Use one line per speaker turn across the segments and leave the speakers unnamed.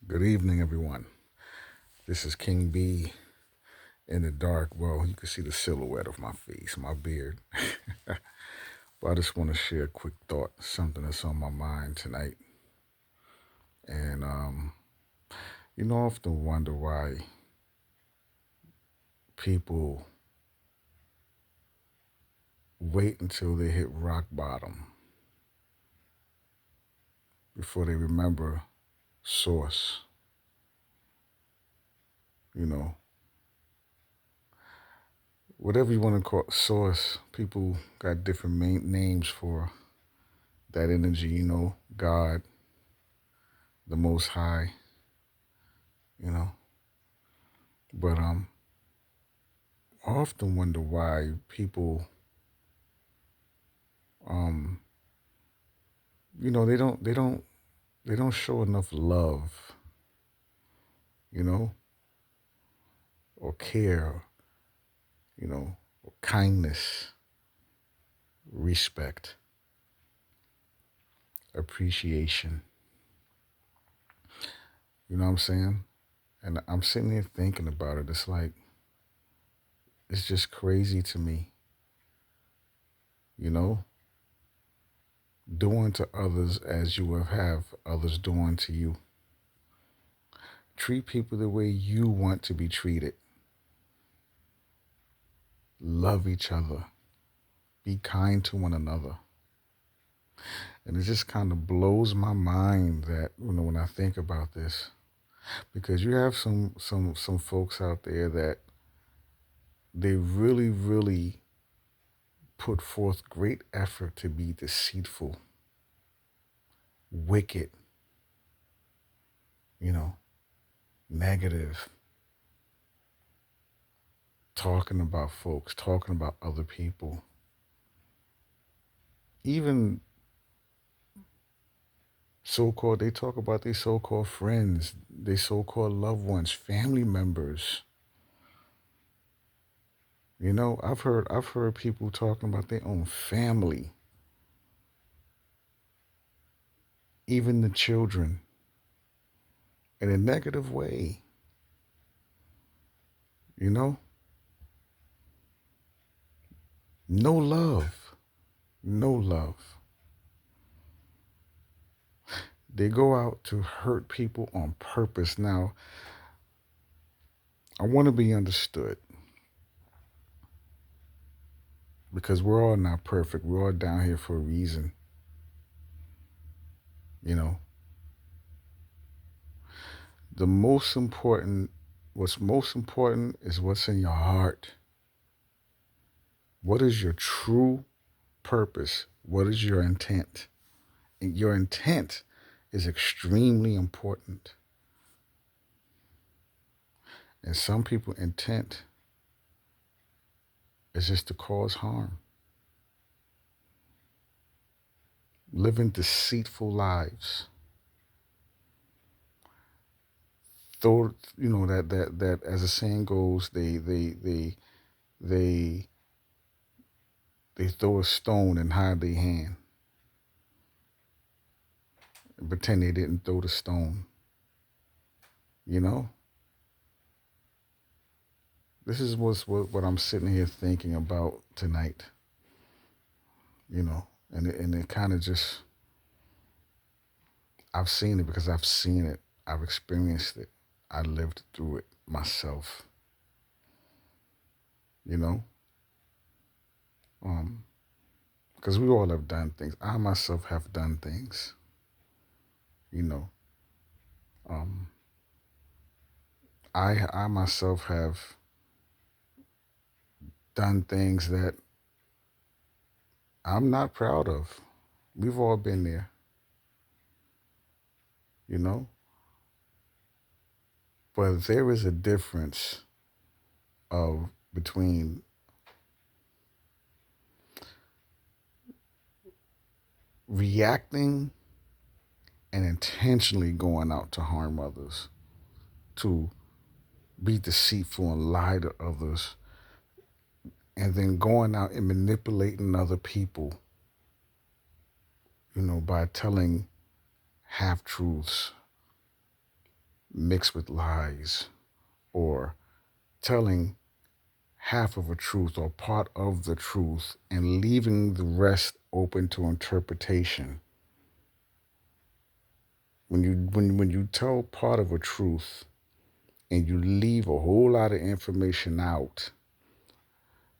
Good evening, everyone. This is King B in the dark. Well, you can see the silhouette of my face, my beard. But I just want to share a quick thought, something that's on my mind tonight. And, I often wonder why people wait until they hit rock bottom before they remember source. You know, whatever you want to call source, people got different names for that energy, God, the Most High, you know. But I often wonder why people, um, they don't show enough love, you know, or care, or kindness, respect, appreciation. You know what I'm saying? And I'm sitting here thinking about it. It's just crazy to me, you know, doing to others as you will have others doing to you. Treat people the way you want to be treated. Love each other. Be kind to one another. And it just kind of blows my mind that, when I think about this, because you have some folks out there that they really, really put forth great effort to be deceitful, wicked, you know, negative, talking about folks, talking about other people, even so-called, they talk about their so-called friends, their so-called loved ones, family members. I've heard people talking about their own family, even the children, in a negative way. You know, no love, no love. They go out to hurt people on purpose. Now, I want to be understood because we're all not perfect. We're all down here for a reason. You know, the most important, what's most important is what's in your heart. What is your true purpose? What is your intent? And your intent is extremely important. And some people intent is just to cause harm. Living deceitful lives. Though that as the saying goes, they they throw a stone and hide their hand and pretend they didn't throw the stone. You know, this is what I'm sitting here thinking about tonight. And it kind of just, I've seen it because I've seen it. I've experienced it. I lived through it myself. You know, um, because we all have done things. I myself have done things. You know, um, I myself have done things that I'm not proud of. We've all been there. You know, but there is a difference of between reacting and intentionally going out to harm others, to be deceitful and lie to others, and then going out and manipulating other people, by telling half truths, mixed with lies, or telling half of a truth or part of the truth and leaving the rest open to interpretation. When you tell part of a truth and you leave a whole lot of information out,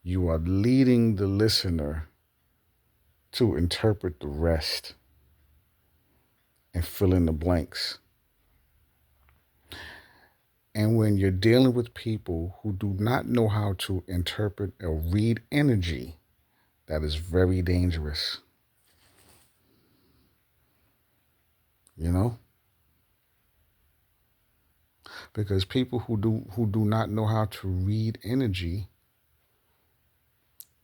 you are leading the listener to interpret the rest and fill in the blanks. And when you're dealing with people who do not know how to interpret or read energy, that is very dangerous. You know? Because people who do not know how to read energy,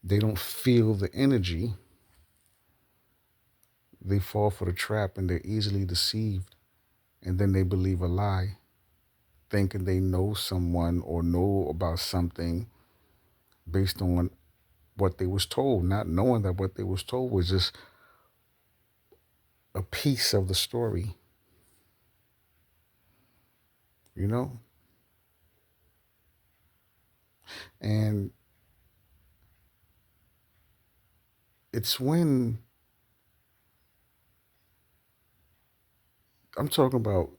they don't feel the energy. They fall for the trap and they're easily deceived. And then they believe a lie, thinking they know someone or know about something based on what they was told, not knowing that what they was told was just a piece of the story. You know? And it's when I'm talking about,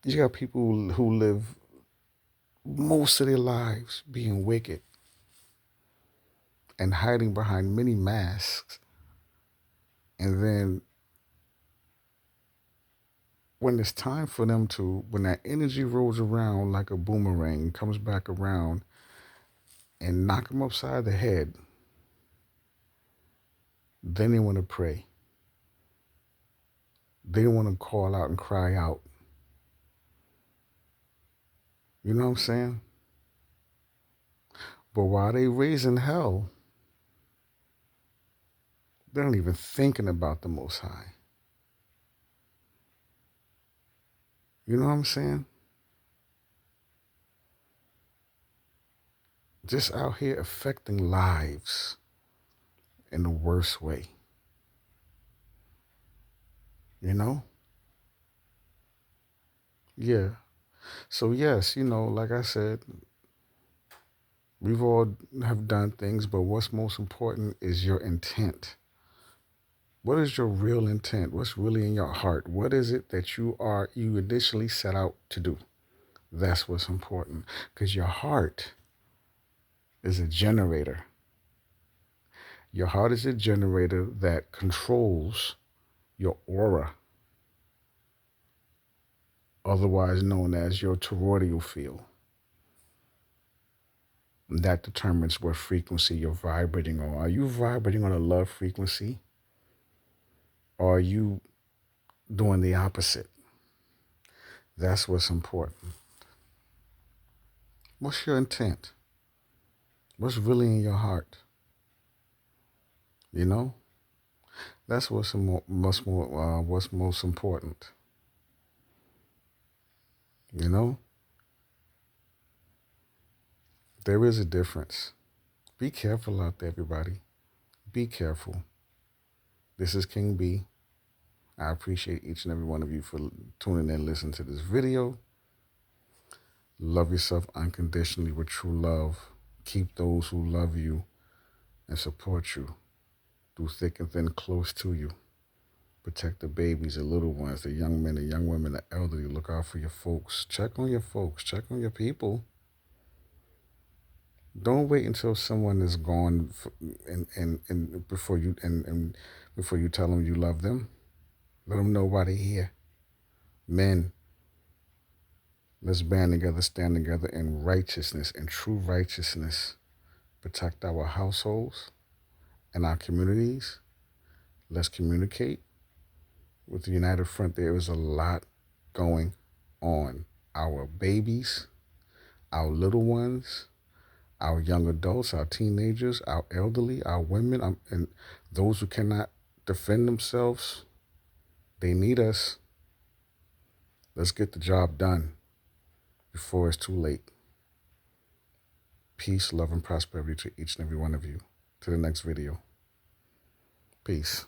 you got people who live most of their lives being wicked and hiding behind many masks. And then when it's time for them to, when that energy rolls around like a boomerang, comes back around and knock them upside the head, then they want to pray. They want to call out and cry out. You know what I'm saying? But while they raising hell, they're not even thinking about the Most High. You know what I'm saying? Just out here affecting lives in the worst way. You know? Yeah. So yes, like I said, we've all have done things, but what's most important is your intent. What is your real intent? What's really in your heart? What is it that you initially set out to do? That's what's important, because your heart is a generator. Your heart is a generator that controls your aura, otherwise known as your toroidal field. And that determines what frequency you're vibrating on. Are you vibrating on a love frequency? Or are you doing the opposite? That's what's important. What's your intent? What's really in your heart? You know? That's what's most important. You know? There is a difference. Be careful out there, everybody. Be careful. This is King B. I appreciate each and every one of you for tuning in and listening to this video. Love yourself unconditionally with true love. Keep those who love you and support you through thick and thin close to you. Protect the babies, the little ones, the young men, the young women, the elderly. Look out for your folks. Check on your folks. Check on your people. Don't wait until someone is gone and before you tell them you love them. Let them know why they're here. Men, let's band together, stand together in righteousness and true righteousness. Protect our households and our communities. Let's communicate. With the United Front, there is a lot going on. Our babies, our little ones, our young adults, our teenagers, our elderly, our women, and those who cannot defend themselves, they need us. Let's get the job done before it's too late. Peace, love, and prosperity to each and every one of you. To the next video. Peace.